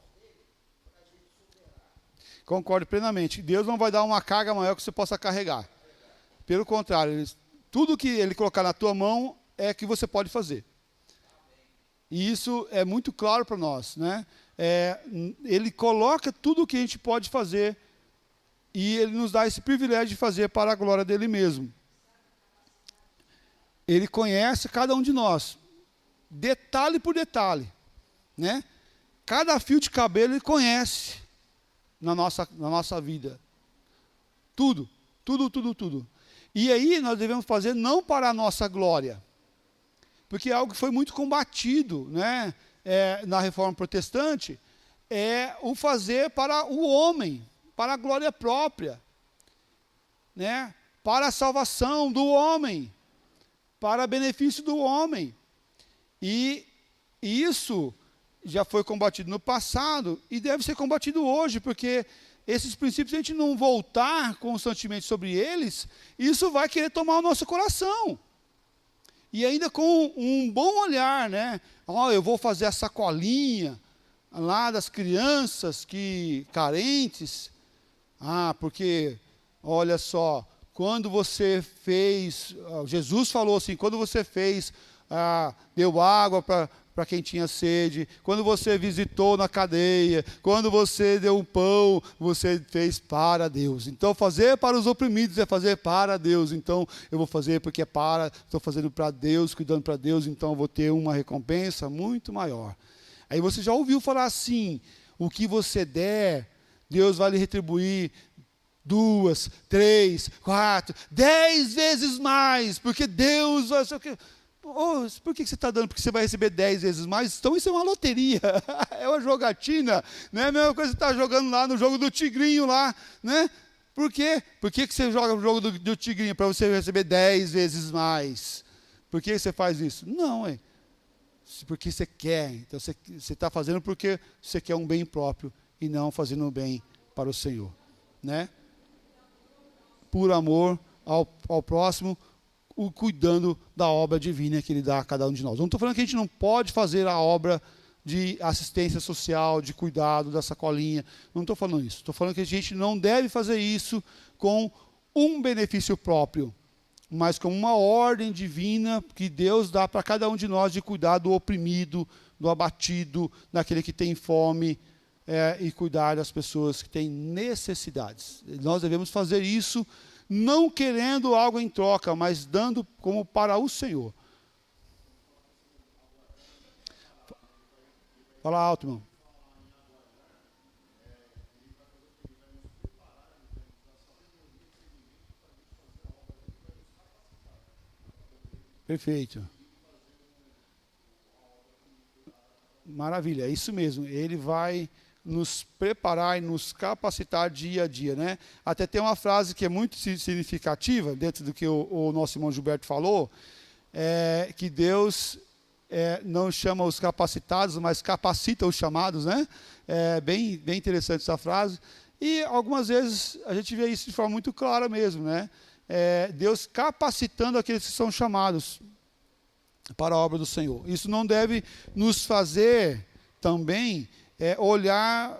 Concordo plenamente. Deus não vai dar uma carga maior que você possa carregar. Pelo contrário, tudo que Ele colocar na tua mão é que você pode fazer. E isso é muito claro para nós, né? Ele coloca tudo o que a gente pode fazer e Ele nos dá esse privilégio de fazer para a glória dEle mesmo. Ele conhece cada um de nós, detalhe por detalhe, né? Cada fio de cabelo Ele conhece na nossa vida. Tudo. E aí nós devemos fazer não para a nossa glória, porque é algo que foi muito combatido, né? Na Reforma Protestante, é o fazer para o homem, para a glória própria, né? Para a salvação do homem, para benefício do homem. E isso já foi combatido no passado e deve ser combatido hoje, porque esses princípios, se a gente não voltar constantemente sobre eles, isso vai querer tomar o nosso coração. E ainda com um bom olhar, né? Eu vou fazer a sacolinha lá das crianças carentes. Porque, olha só, quando você fez, Jesus falou assim, quando você fez, deu água para quem tinha sede, quando você visitou na cadeia, quando você deu um pão, você fez para Deus. Então, fazer para os oprimidos é fazer para Deus. Então, eu vou fazer porque estou fazendo para Deus, cuidando para Deus, então eu vou ter uma recompensa muito maior. Aí você já ouviu falar assim, o que você der, Deus vai lhe retribuir 2, 3, 4, 10 vezes mais, porque Deus vai... por que você está dando? Porque você vai receber 10 vezes mais? Então isso é uma loteria, é uma jogatina, né? A mesma coisa que você está jogando lá no jogo do tigrinho lá, né? Por quê? Por que você joga no jogo do tigrinho? Para você receber 10 vezes mais. Por que você faz isso? Não, porque você quer. Então você está fazendo porque você quer um bem próprio e não fazendo um bem para o Senhor, né? Por amor ao próximo, cuidando da obra divina que Ele dá a cada um de nós. Não estou falando que a gente não pode fazer a obra de assistência social, de cuidado da sacolinha. Não estou falando isso. Estou falando que a gente não deve fazer isso com um benefício próprio, mas com uma ordem divina que Deus dá para cada um de nós de cuidar do oprimido, do abatido, daquele que tem fome, e cuidar das pessoas que têm necessidades. Nós devemos fazer isso não querendo algo em troca, mas dando como para o Senhor. Fala alto, irmão. Perfeito. Maravilha, é isso mesmo. Ele vai nos preparar e nos capacitar dia a dia, né? Até tem uma frase que é muito significativa, dentro do que o nosso irmão Gilberto falou, que Deus não chama os capacitados, mas capacita os chamados, né? Bem interessante essa frase. E algumas vezes a gente vê isso de forma muito clara mesmo, né? Deus capacitando aqueles que são chamados para a obra do Senhor. Isso não deve nos fazer também olhar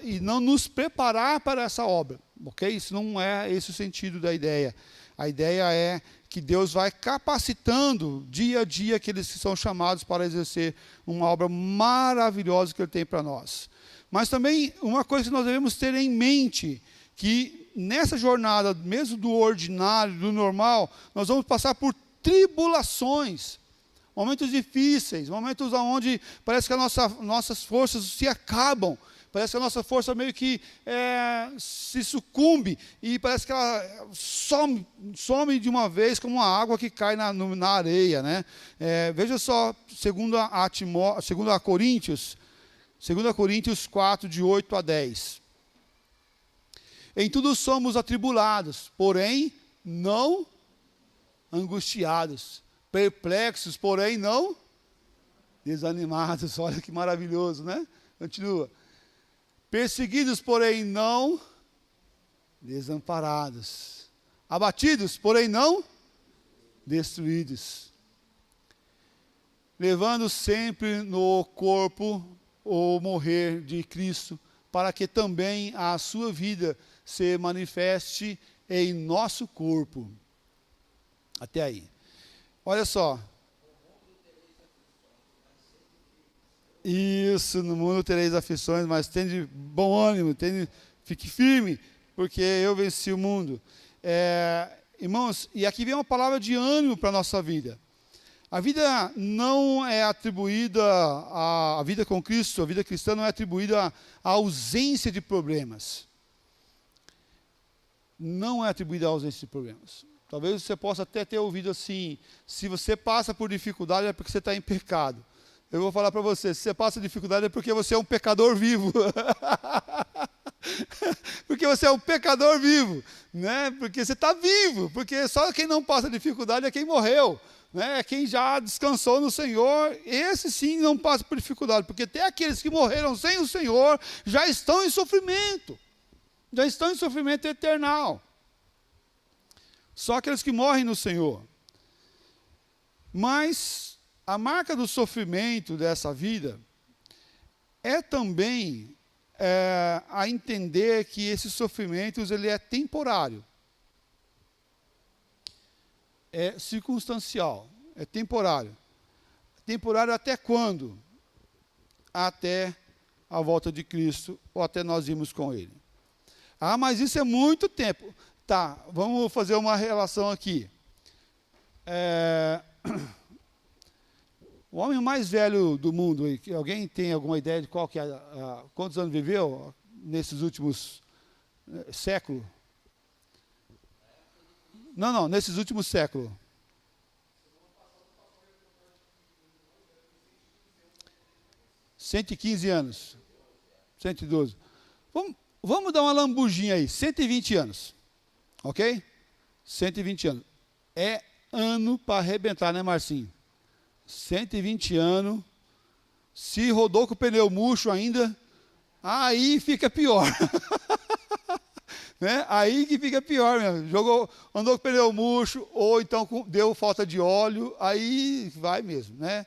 e não nos preparar para essa obra, ok? Isso não é esse o sentido da ideia. A ideia é que Deus vai capacitando dia a dia aqueles que são chamados para exercer uma obra maravilhosa que Ele tem para nós. Mas também uma coisa que nós devemos ter em mente, que nessa jornada, mesmo do ordinário, do normal, nós vamos passar por tribulações. Momentos difíceis, momentos onde parece que nossas forças se acabam, parece que a nossa força meio que se sucumbe, e parece que ela some de uma vez como uma água que cai na areia, né? Veja só, segundo a Coríntios 4, de 8 a 10. Em tudo somos atribulados, porém não angustiados, perplexos, porém não desanimados. Olha que maravilhoso, né? Continua. Perseguidos, porém não desamparados. Abatidos, porém não destruídos. Levando sempre no corpo o morrer de Cristo, para que também a sua vida se manifeste em nosso corpo. Até aí. Olha só. Isso, no mundo tereis aflições, mas tende bom ânimo, fique firme, porque eu venci o mundo. Irmãos, e aqui vem uma palavra de ânimo para a nossa vida. A vida não é atribuída, a vida com Cristo, a vida cristã não é atribuída à ausência de problemas. Não é atribuída à ausência de problemas. Talvez você possa até ter ouvido assim, se você passa por dificuldade é porque você está em pecado. Eu vou falar para você, se você passa dificuldade é porque você é um pecador vivo. Porque você é um pecador vivo, né? Porque você está vivo, porque só quem não passa dificuldade é quem morreu, né? É quem já descansou no Senhor. Esse sim não passa por dificuldade, porque até aqueles que morreram sem o Senhor já estão em sofrimento. Já estão em sofrimento eternal. Só aqueles que morrem no Senhor. Mas a marca do sofrimento dessa vida é também a entender que esses sofrimentos ele é temporário. É circunstancial, é temporário. Temporário até quando? Até a volta de Cristo, ou até nós irmos com Ele. Ah, mas isso é muito tempo. Tá, vamos fazer uma relação aqui. O homem mais velho do mundo, alguém tem alguma ideia de qual que é, quantos anos viveu nesses últimos séculos? Não, nesses últimos séculos. 115 anos. 112. Vamos dar uma lambujinha aí, 120 anos. Ok? 120 anos. É ano para arrebentar, né, Marcinho? 120 anos. Se rodou com o pneu murcho ainda, aí fica pior. Né? Aí que fica pior mesmo. Andou com o pneu murcho, ou então deu falta de óleo, aí vai mesmo, né?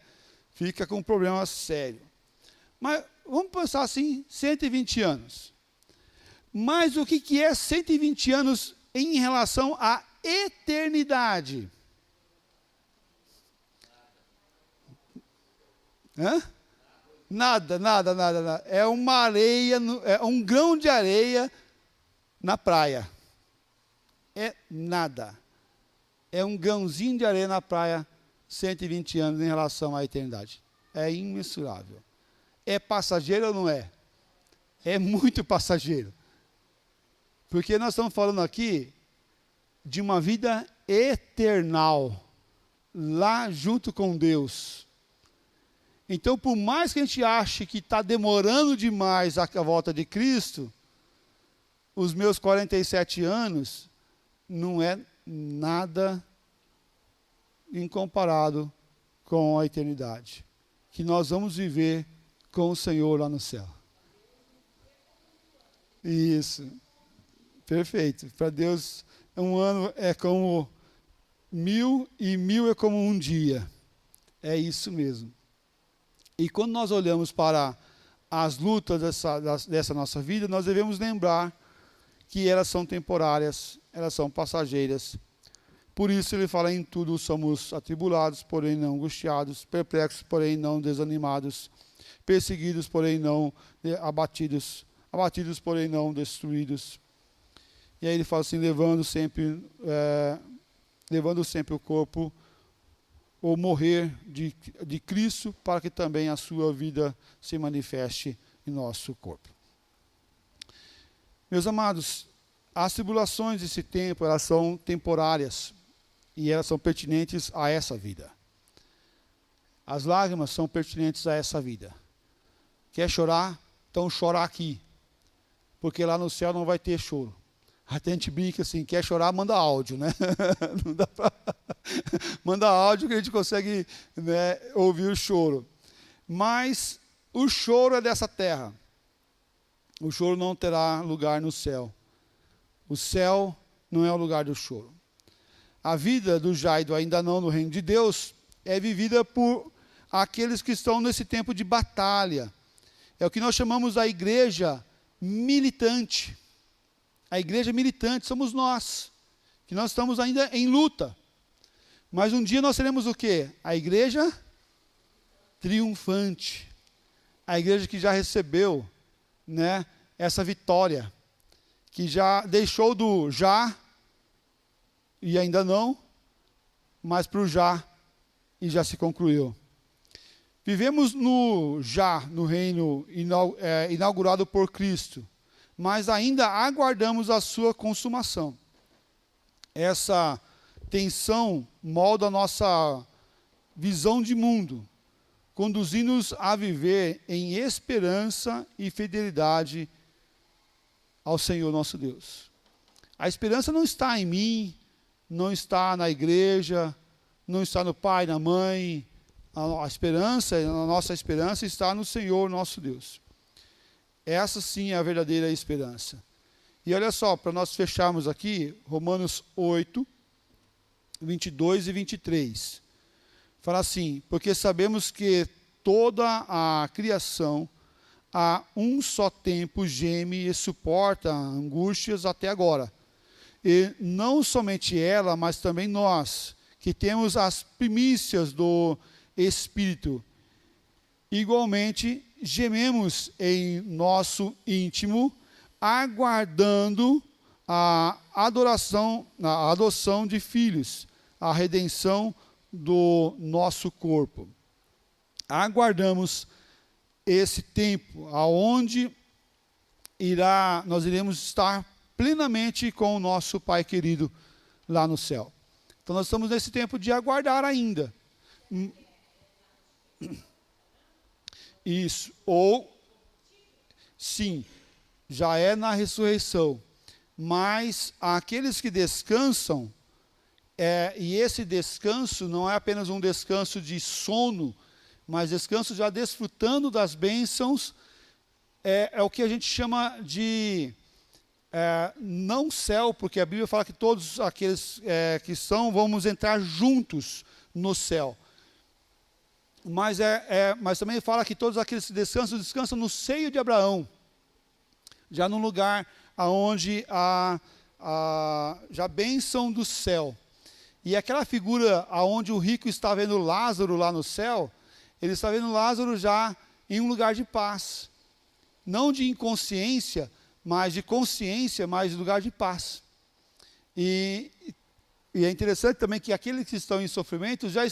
Fica com um problema sério. Mas vamos pensar assim, 120 anos. Mas o que é 120 anos em relação à eternidade? Hã? Nada. É uma areia, é um grão de areia na praia. É nada. É um grãozinho de areia na praia, 120 anos em relação à eternidade. É imensurável. É passageiro ou não é? É muito passageiro. Porque nós estamos falando aqui de uma vida eternal, lá junto com Deus. Então, por mais que a gente ache que está demorando demais a volta de Cristo, os meus 47 anos não é nada incomparado com a eternidade, que nós vamos viver com o Senhor lá no céu. Isso. Perfeito. Para Deus, um ano é como 1000 e 1000 é como um dia. É isso mesmo. E quando nós olhamos para as lutas dessa nossa vida, nós devemos lembrar que elas são temporárias, elas são passageiras. Por isso ele fala, em tudo somos atribulados, porém não angustiados, perplexos, porém não desanimados, perseguidos, porém não abatidos, porém não destruídos. E aí ele fala assim, levando sempre o corpo, ou morrer de Cristo, para que também a sua vida se manifeste em nosso corpo. Meus amados, as tribulações desse tempo, elas são temporárias e elas são pertinentes a essa vida. As lágrimas são pertinentes a essa vida. Quer chorar? Então chora aqui, porque lá no céu não vai ter choro. Até a gente brinca assim, quer chorar, manda áudio, né? Não dá pra... Manda áudio que a gente consegue, né, ouvir o choro. Mas o choro é dessa terra. O choro não terá lugar no céu. O céu não é o lugar do choro. A vida do já e do ainda não no reino de Deus é vivida por aqueles que estão nesse tempo de batalha. É o que nós chamamos a igreja militante. A igreja militante somos nós, que nós estamos ainda em luta. Mas um dia nós seremos o quê? A igreja triunfante. A igreja que já recebeu, né, essa vitória, que já deixou do já e ainda não, mas para o já e já se concluiu. Vivemos no já, no reino inaugurado por Cristo, mas ainda aguardamos a sua consumação. Essa tensão molda a nossa visão de mundo, conduzindo-nos a viver em esperança e fidelidade ao Senhor nosso Deus. A esperança não está em mim, não está na igreja, não está no pai, na mãe. A esperança, a nossa esperança está no Senhor nosso Deus. Essa sim é a verdadeira esperança. E olha só, para nós fecharmos aqui, Romanos 8, 22 e 23. Fala assim, porque sabemos que toda a criação a um só tempo geme e suporta angústias até agora. E não somente ela, mas também nós, que temos as primícias do Espírito. Igualmente, gememos em nosso íntimo, aguardando a adoção de filhos, a redenção do nosso corpo. Aguardamos esse tempo, aonde nós iremos estar plenamente com o nosso Pai querido lá no céu. Então nós estamos nesse tempo de aguardar ainda. Isso, ou sim, já é na ressurreição, mas aqueles que descansam, e esse descanso não é apenas um descanso de sono, mas descanso já desfrutando das bênçãos, é o que a gente chama de não céu, porque a Bíblia fala que todos aqueles que vamos entrar juntos no céu. Mas também fala que todos aqueles que descansam no seio de Abraão, já num lugar onde já bênção do céu. E aquela figura onde o rico está vendo Lázaro lá no céu, ele está vendo Lázaro já em um lugar de paz. Não de inconsciência, mas de consciência, mas de lugar de paz. E é interessante também que aqueles que estão em sofrimento, já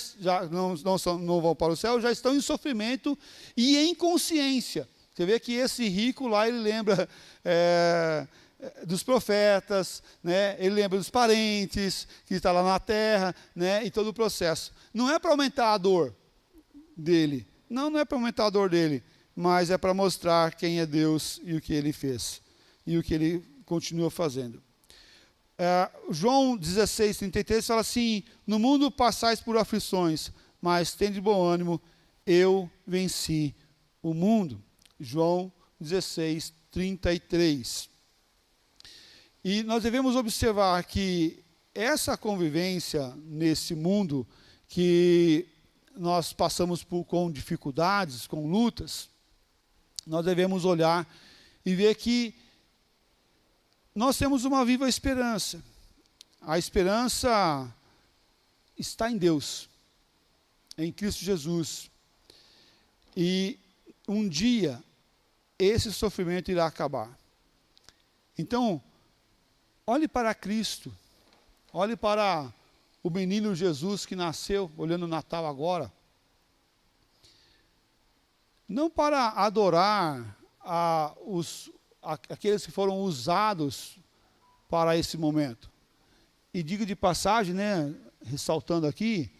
não vão para o céu, já estão em sofrimento e em consciência. Você vê que esse rico lá, ele lembra dos profetas, né? Ele lembra dos parentes que estão lá na terra, né? E todo o processo. Não é para aumentar a dor dele, não é para aumentar a dor dele, mas é para mostrar quem é Deus e o que ele fez, e o que ele continua fazendo. João 16, 33 fala assim, no mundo passais por aflições, mas tende bom ânimo, eu venci o mundo. João 16, 33. E nós devemos observar que essa convivência nesse mundo que nós passamos com dificuldades, com lutas, nós devemos olhar e ver que nós temos uma viva esperança. A esperança está em Deus, em Cristo Jesus. E um dia esse sofrimento irá acabar. Então, olhe para Cristo, olhe para o menino Jesus que nasceu, olhando o Natal agora, não para adorar aqueles que foram usados para esse momento. E digo de passagem, né, ressaltando aqui,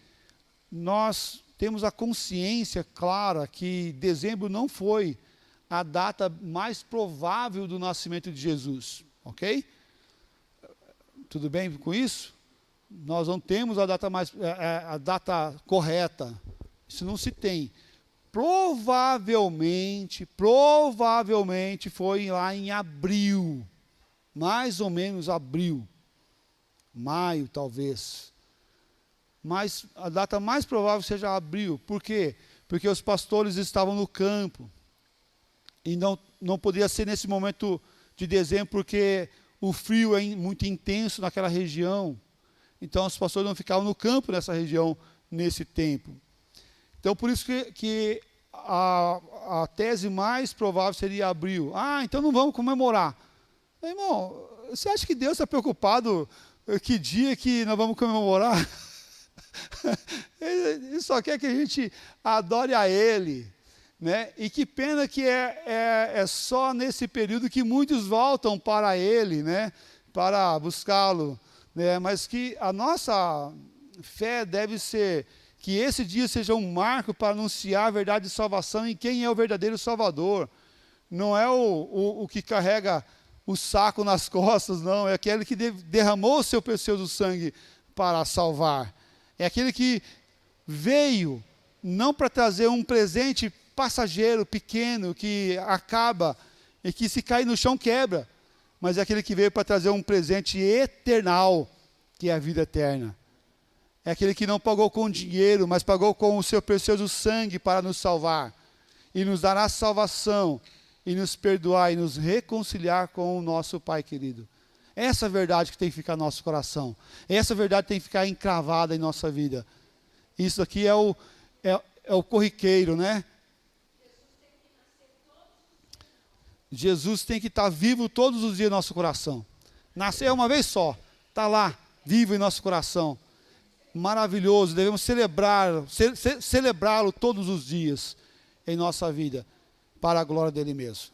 nós temos a consciência clara que dezembro não foi a data mais provável do nascimento de Jesus, ok? Tudo bem com isso? Nós não temos a data correta, isso não se tem. Provavelmente foi lá em abril, mais ou menos abril, maio talvez. Mas a data mais provável seja abril. Por quê? Porque os pastores estavam no campo. E não poderia ser nesse momento de dezembro, porque o frio é muito intenso naquela região. Então os pastores não ficavam no campo nessa região nesse tempo. Então por isso que a tese mais provável seria abril. Então não vamos comemorar. Meu irmão, você acha que Deus está preocupado que dia que nós vamos comemorar? Ele só quer que a gente adore a Ele, né? E que pena que é só nesse período que muitos voltam para Ele, né? Para buscá-lo, né? Mas que a nossa fé deve ser que esse dia seja um marco para anunciar a verdade de salvação em quem é o verdadeiro Salvador. Não é o que carrega o saco nas costas, não. É aquele que derramou o seu precioso sangue para salvar. É aquele que veio não para trazer um presente passageiro, pequeno, que acaba e que se cair no chão quebra, mas é aquele que veio para trazer um presente eternal, que é a vida eterna. É aquele que não pagou com dinheiro, mas pagou com o seu precioso sangue para nos salvar. E nos dará salvação, e nos perdoar, e nos reconciliar com o nosso Pai querido. Essa verdade que tem que ficar no nosso coração. Essa verdade tem que ficar encravada em nossa vida. Isso aqui é o corriqueiro, né? Jesus tem que estar vivo todos os dias no nosso coração. Nasceu uma vez só, está lá, vivo em nosso coração. Maravilhoso, devemos celebrá-lo todos os dias em nossa vida, para a glória dele mesmo.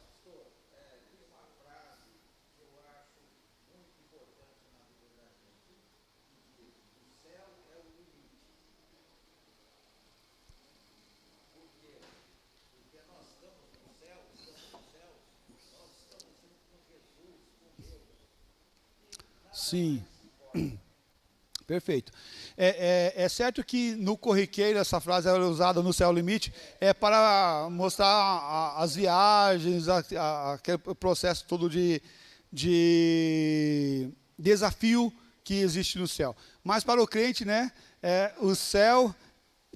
Sim, perfeito. É certo que no corriqueiro, essa frase é usada no céu limite, é para mostrar as viagens, aquele processo todo de desafio que existe no céu. Mas para o crente, né, o céu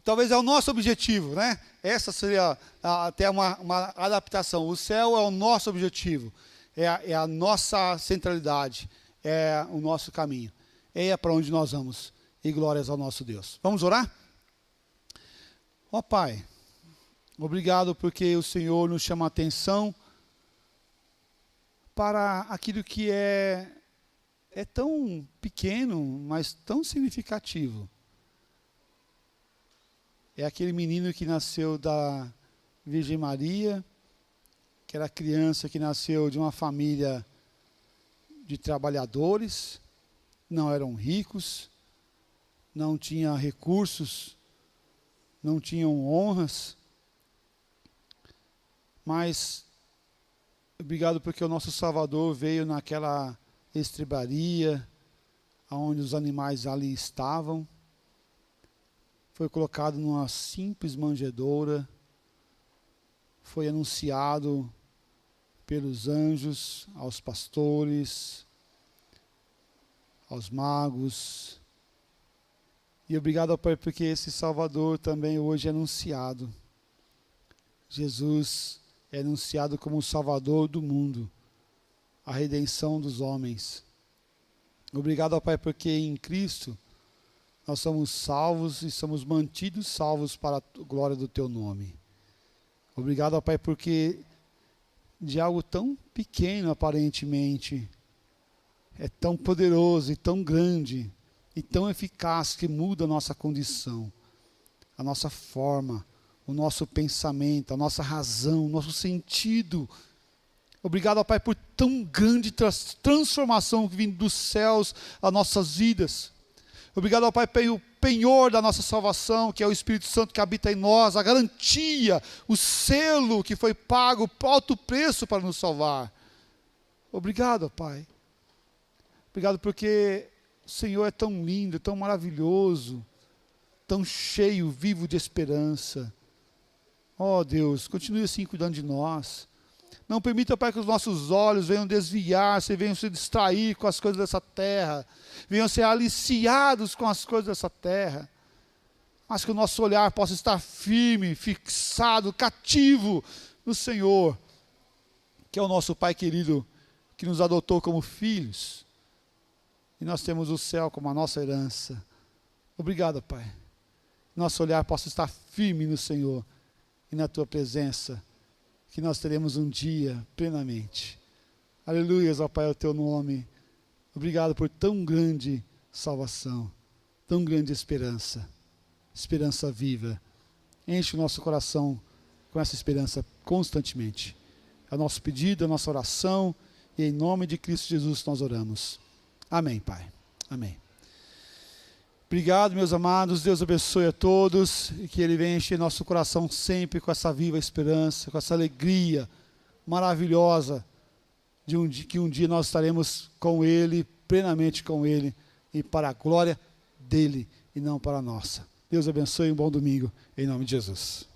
talvez é o nosso objetivo, né? Essa seria até uma adaptação. O céu é o nosso objetivo, é a nossa centralidade. É o nosso caminho. É para onde nós vamos. E glórias ao nosso Deus. Vamos orar? Ó Pai, obrigado porque o Senhor nos chama a atenção para aquilo que é tão pequeno, mas tão significativo. É aquele menino que nasceu da Virgem Maria, que era criança que nasceu de uma família de trabalhadores, não eram ricos, não tinham recursos, não tinham honras, mas obrigado porque o nosso Salvador veio naquela estrebaria, onde os animais ali estavam, foi colocado numa simples manjedoura, foi anunciado pelos anjos, aos pastores, aos magos. E obrigado ao Pai porque esse Salvador também hoje é anunciado. Jesus é anunciado como o Salvador do mundo, a redenção dos homens. Obrigado ao Pai porque em Cristo nós somos salvos e somos mantidos salvos para a glória do Teu nome. Obrigado ao Pai porque de algo tão pequeno aparentemente, é tão poderoso e tão grande e tão eficaz que muda a nossa condição, a nossa forma, o nosso pensamento, a nossa razão, o nosso sentido. Obrigado, ó Pai, por tão grande transformação que vem dos céus às nossas vidas. Obrigado, ó Pai, pelo penhor da nossa salvação, que é o Espírito Santo que habita em nós, a garantia, o selo que foi pago, alto preço para nos salvar. Obrigado, ó Pai. Obrigado porque o Senhor é tão lindo, tão maravilhoso, tão cheio, vivo de esperança. Ó Deus, continue assim cuidando de nós. Não permita, Pai, que os nossos olhos venham desviar-se, venham se distrair com as coisas dessa terra, venham ser aliciados com as coisas dessa terra, mas que o nosso olhar possa estar firme, fixado, cativo no Senhor, que é o nosso Pai querido, que nos adotou como filhos, e nós temos o céu como a nossa herança. Obrigado, Pai. Nosso olhar possa estar firme no Senhor e na Tua presença, que nós teremos um dia plenamente. Aleluias, ó Pai, é o Teu nome. Obrigado por tão grande salvação, tão grande esperança, esperança viva. Enche o nosso coração com essa esperança constantemente. É o nosso pedido, a nossa oração, e em nome de Cristo Jesus nós oramos. Amém, Pai. Amém. Obrigado, meus amados. Deus abençoe a todos e que Ele venha encher nosso coração sempre com essa viva esperança, com essa alegria maravilhosa de que um dia nós estaremos com Ele, plenamente com Ele, e para a glória dEle e não para a nossa. Deus abençoe e um bom domingo, em nome de Jesus.